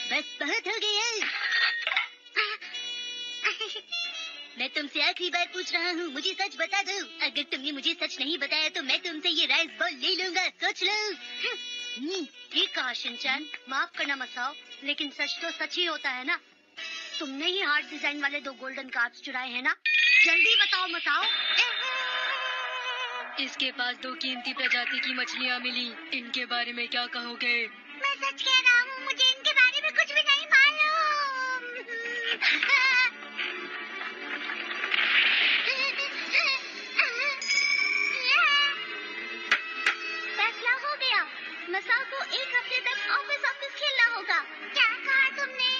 बस बहुत हो गया। मैं तुमसे आखिरी बार पूछ रहा हूँ, मुझे सच बता दो। अगर तुमने मुझे सच नहीं बताया तो मैं तुमसे ये राइस बॉल ले लूंगा, सोच लो। ठीक कहा शिनचैन, माफ करना मसाओ, लेकिन सच तो सच ही होता है ना। तुमने ही हार्ट डिजाइन वाले 2 गोल्डन कार्ड्स चुराए हैं ना? जल्दी बताओ मसाओ। इसके पास 2 कीमती प्रजाति की मछलियाँ मिली, इनके बारे में क्या कहोगे? मैं सच कह रहा हूँ, मुझे इनके बारे में कुछ भी नहीं मालूम। फैसला हो गया, मसाओ को 1 हफ्ते तक ऑफिस खेलना होगा। क्या कहा तुमने?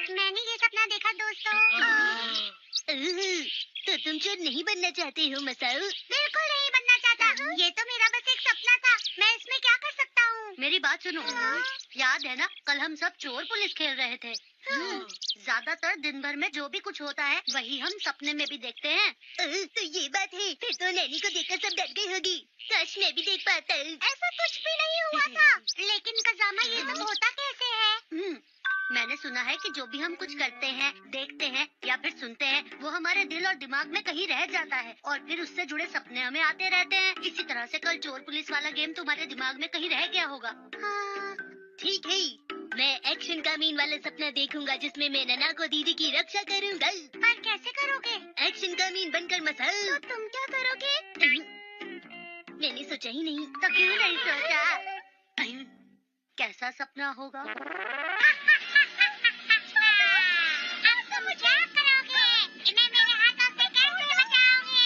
मैंने ये सपना देखा दोस्तों। तो तुम चोर नहीं बनना चाहते हो मसाओ? बिल्कुल नहीं बनना चाहता। ये तो मेरा बस एक सपना था, मैं इसमें क्या कर सकता हूँ? मेरी बात सुनो, याद है ना कल हम सब चोर पुलिस खेल रहे थे। ज्यादातर दिन भर में जो भी कुछ होता है वही हम सपने में भी देखते हैं। तो ये बात है, फिर तो नैनी को देखकर सब डर गई होगी। काश मैं भी देख पाता। ऐसा कुछ भी नहीं हुआ था। लेकिन कजामा ये सब होता कैसे है? मैंने सुना है कि जो भी हम कुछ करते हैं, देखते हैं या फिर सुनते हैं, वो हमारे दिल और दिमाग में कहीं रह जाता है और फिर उससे जुड़े सपने हमें आते रहते हैं। इसी तरह से कल चोर पुलिस वाला गेम तुम्हारे दिमाग में कहीं रह गया होगा। हाँ, ठीक है, मैं एक्शन कामीन वाला सपना देखूंगा जिसमें मैं ननाको दीदी की रक्षा करूंगा। पर कैसे करोगे? एक्शन कामीन बनकर मसाओ। तो तुम क्या करोगे? मैंने सोचा ही नहीं। तो क्यों नहीं सोचा? कैसा सपना होगा? अब तो मजाक करोगे। इन्हें मेरे हाथों से कैसे बचाओगे?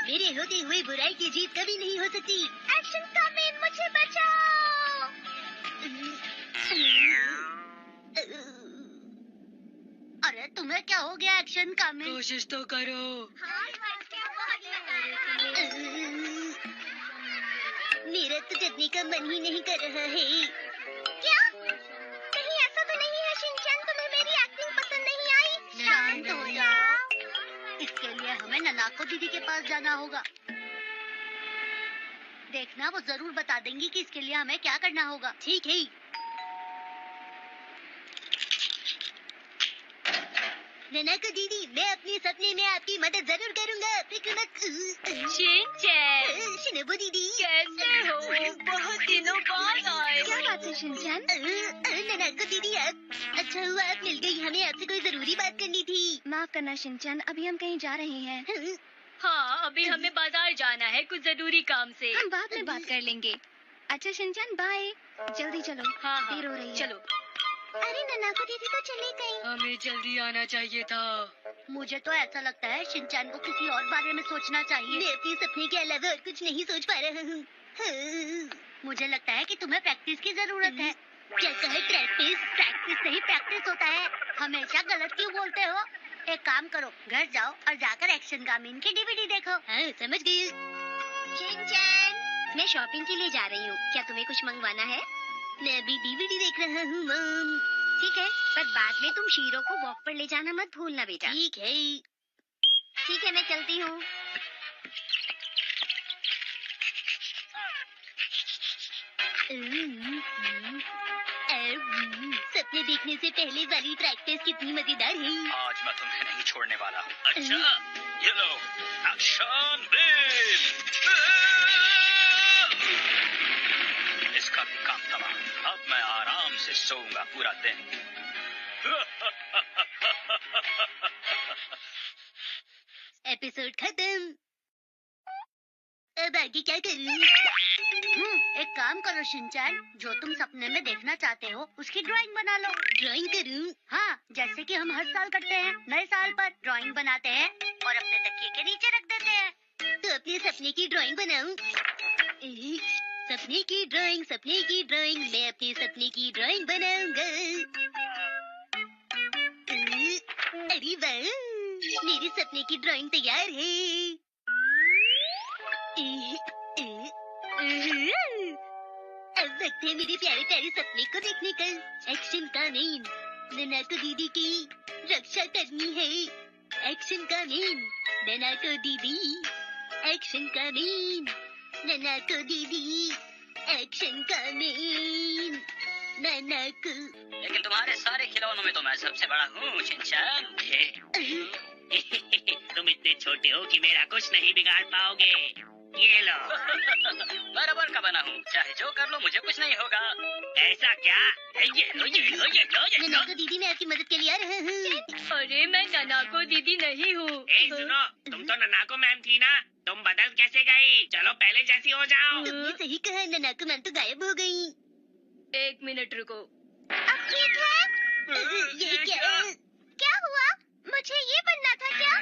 मेरे होते हुए बुराई की जीत कभी नहीं हो सकती। एक्शन कामीन मुझे बचाओ। अरे तुम्हें क्या हो गया एक्शन कामीन? कोशिश तो करो। मेरा तो जगने का मन ही नहीं कर रहा है। क्या? कहीं ऐसा तो नहीं है शिनचैन, तुम्हें मेरी एक्टिंग पसंद नहीं आई? शांत हो जाओ। इसके लिए हमें ननाको दीदी के पास जाना होगा। देखना वो जरूर बता देंगी कि इसके लिए हमें क्या करना होगा। ठीक है। ननाको दीदी, मैं अपने सपने में आपकी मदद जरूर करूंगा, फिक्र मत। शिनचैन, शिनोबु दीदी कैसे हो? बहुत दिनों बाद आए। क्या बात है शिनचैन? ननाको दीदी, आप अच्छा हुआ आप मिल गई। हमें आपसे कोई जरूरी बात करनी थी। माफ करना शिनचैन, अभी हम कहीं जा रहे हैं। हाँ, अभी हमें बाजार जाना है कुछ जरूरी काम से। हम बाद में बात कर लेंगे। अच्छा शिनचैन, बाय। जल्दी चलो, हाँ, देर हो रही है। चलो। अरे ननाको दीदी तो चली गई। हमें जल्दी आना चाहिए था। मुझे तो ऐसा लगता है शिनचैन को किसी और बारे में सोचना चाहिए। मैं अपने सपने के अलावा और कुछ नहीं सोच पा रहा हूँ। मुझे लगता है कि तुम्हें प्रैक्टिस की जरूरत है। क्या कहे? प्रैक्टिस? प्रैक्टिस से ही प्रैक्टिस होता है। हमेशा गलत क्यों बोलते हो? एक काम करो, घर जाओ और जाकर एक्शन कामीन की डीवीडी देखो। हाँ, समझ गई। शिनचैन, मैं शॉपिंग के लिए जा रही हूँ, क्या तुम्हें कुछ मंगवाना है? मैं अभी डीवीडी देख रहा हूँ मॉम। ठीक है, पर बाद में तुम शीरो को वॉक पर ले जाना मत भूलना बेटा। ठीक है। ठीक है, मैं चलती हूँ। सपने देखने से पहले वाली प्रैक्टिस कितनी मजेदार है। आज मैं तुम्हें नहीं छोड़ने वाला हूँ। अच्छा, ये लो, एक्शन बीम। इसका भी काम तमाम। अब मैं आराम से सोऊंगा पूरा दिन। एपिसोड खत्म। अब आगे क्या करूँ? एक काम करो शिनचैन, जो तुम सपने में देखना चाहते हो उसकी ड्राइंग बना लो। ड्राइंग करूँ? हाँ, जैसे कि हम हर साल करते हैं। नए साल पर ड्राइंग बनाते हैं और अपने तकिए के नीचे रख देते हैं। तो अपने सपने की ड्राइंग बनाऊं? सपने की ड्राइंग, सपने की ड्राइंग, मैं अपने सपने की ड्राइंग बनाऊंगा। अरे वाह, मेरे सपने की ड्राइंग तैयार है। अब वक्त है मेरे प्यारे प्यारे सपने को देखने का। एक्शन का नहीं, ननाको दीदी की रक्षा करनी है। एक्शन का मीन नैना को दीदी, एक्शन का मीन नैना को दीदी, एक्शन का मीन नैना को। लेकिन तुम्हारे सारे खिलौनों में तो मैं सबसे बड़ा हूँ शिनचैन। तुम इतने छोटे हो कि मेरा कुछ नहीं बिगाड़ पाओगे। ये लो। मैं रबर का बना हूँ, चाहे जो कर लो मुझे कुछ नहीं होगा। ऐसा क्या? ये लो ये लो ये लो ये नैना लो। को दीदी मैं आपकी मदद के लिए आ रहा हूँ। अरे मैं नैना को दीदी नहीं हूँ। सुनो, तुम तो ननाको मैम थी ना, तुम बदल कैसे गई? चलो पहले जैसी हो जाओ। तुमने सही कहा, नैना को मैम तो गायब हो गई। 1 मिनट रुको। अब ठीक है? ये क्या? क्या हुआ? मुझे ये बनना था क्या?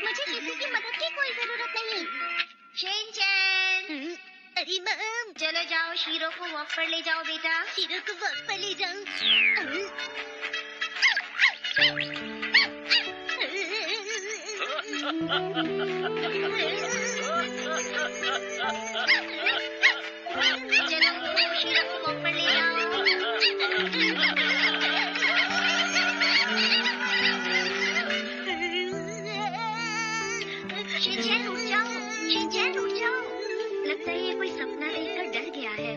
मुझे किसी की मदद की कोई जरूरत नहीं। शिनचैन, अरे मैम, चले जाओ, शीरो को वॉक पर ले जाओ बेटा। शीरो को वॉक पर ले जाऊं। चलो, शीरो को वॉक पर ले जाओ। शिनचैन उठ जाओ, शिनचैन उठ जाओ। लगता है ये कोई सपना देखकर डर गया है।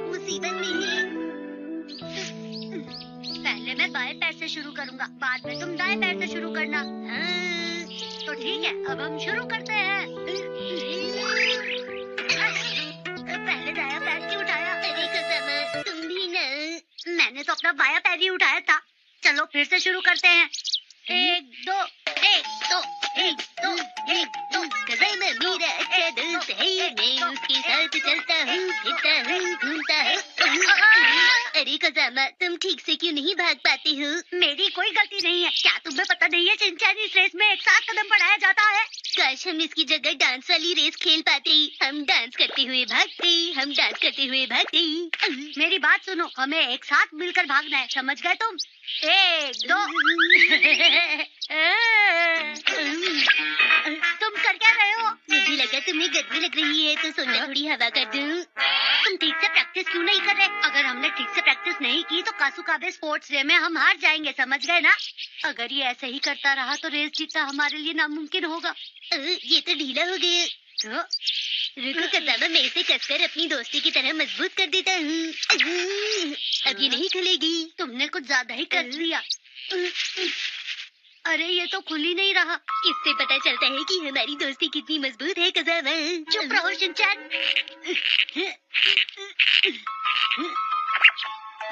मुसीबत में है। पहले मैं बाएं पैर से शुरू करूँगा, बाद में तुम दाएं पैर से शुरू करना। हाँ। तो ठीक है, अब हम शुरू करते हैं। पहले दायां पैर क्यों उठाया? अरे कसम, तुम भी ना। मैंने तो अपना बायां पैर ही उठाया था। चलो फिर से शुरू करते हैं। 1 2 1 2 1 2 1 2। कसम मेरा अच्छा दोस्त है, मैं उसके साथ चलता हूँ, फिरता हूँ, घूमता हूँ। अरे कसम, तुम ठीक से क्यों नहीं भाग पाती हो? मेरी कोई गलती नहीं है। क्या तुम्हें पता नहीं है शिनचैन, इस रेस में एक साथ कदम बढ़ाया जाता है। काश हम इसकी जगह डांस वाली रेस खेल पाते। हम डांस करते हुए भागते, हम डांस करते हुए भागते। मेरी बात सुनो, हमें एक साथ मिलकर भागना है, समझ गए तुम? 1 2। तुम कर क्या रहे हो? मुझे लगा तुम्हें गर्मी लग रही है, तो सोना थोड़ी हवा कर दूं। तुम ठीक से प्रैक्टिस क्यों नहीं कर रहे? अगर हमने ठीक से प्रैक्टिस नहीं की तो कासुकाबे स्पोर्ट्स डे में हम हार जाएंगे, समझ गए ना? अगर ये ऐसे ही करता रहा तो रेस जीतना हमारे लिए नामुमकिन होगा। ये तो ढीला हो गया। तो रुको कसम, मैं इसे कसकर अपनी दोस्ती की तरह मजबूत कर देता हूँ। अब ये नहीं खुलेगी। तुमने कुछ ज्यादा ही कर लिया। अरे ये तो खुल ही नहीं रहा। इससे पता चलता है कि हमारी दोस्ती कितनी मजबूत है कसम। चुप रहो शिनचैन।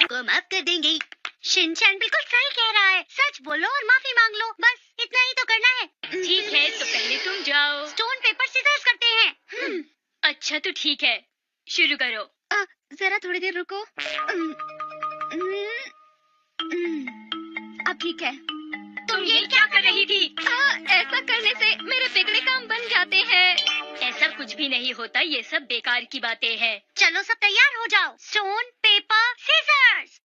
को माफ कर देंगे। शिनचैन बिल्कुल सही कह रहा है। सच बोलो और माफी मांग लो, बस इतना ही तो करना है। ठीक है, तो पहले तुम जाओ। स्टोन पेपर सीजर्स करते हैं। अच्छा तो ठीक है, शुरू करो। जरा थोड़ी देर रुको। अब ठीक है। तुम ये क्या कर रही थी? ऐसा करने से मेरे बिगड़े काम बन जाते हैं। ऐसा कुछ भी नहीं होता, ये सब बेकार की बातें हैं। चलो सब तैयार हो जाओ। Stone paper scissors.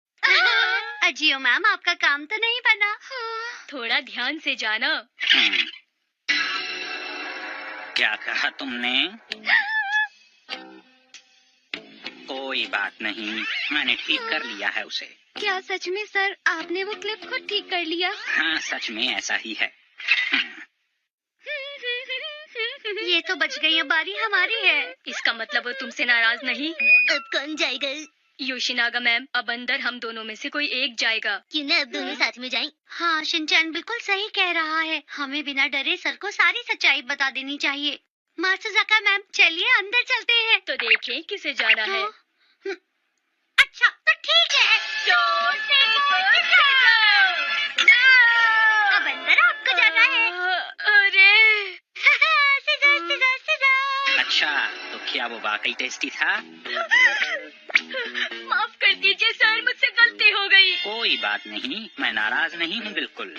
अजियो मैम, आपका काम तो नहीं बना। थोड़ा ध्यान से जाना। क्या कहा तुमने? कोई बात नहीं, मैंने ठीक कर लिया है उसे। क्या सच में सर, आपने वो क्लिप खुद ठीक कर लिया? हाँ, सच में ऐसा ही है। ये तो बच गई, अब बारी हमारी है। इसका मतलब वो तुमसे नाराज नहीं? अब कौन जाएगा? योशिनागा मैम, अब अंदर हम दोनों में से कोई एक जाएगा। क्यों ना अब दोनों साथ में जाएं? हाँ, शिनचैन बिल्कुल सही कह रहा है। हमें बिना डरे सर को सारी सच्चाई बता देनी चाहिए। मात्सुजाका मैम, चलिए अंदर चलते हैं। तो देखें किसे जाना है। अच्छा तो ठीक है। अब अंदर आपको जाना है। अरे सीजर सीजर सीजर। अच्छा, तो क्या वो वाकई टेस्टी था? माफ कर दीजिए सर, मुझसे गलती हो गई। कोई बात नहीं, मैं नाराज नहीं हूँ बिल्कुल।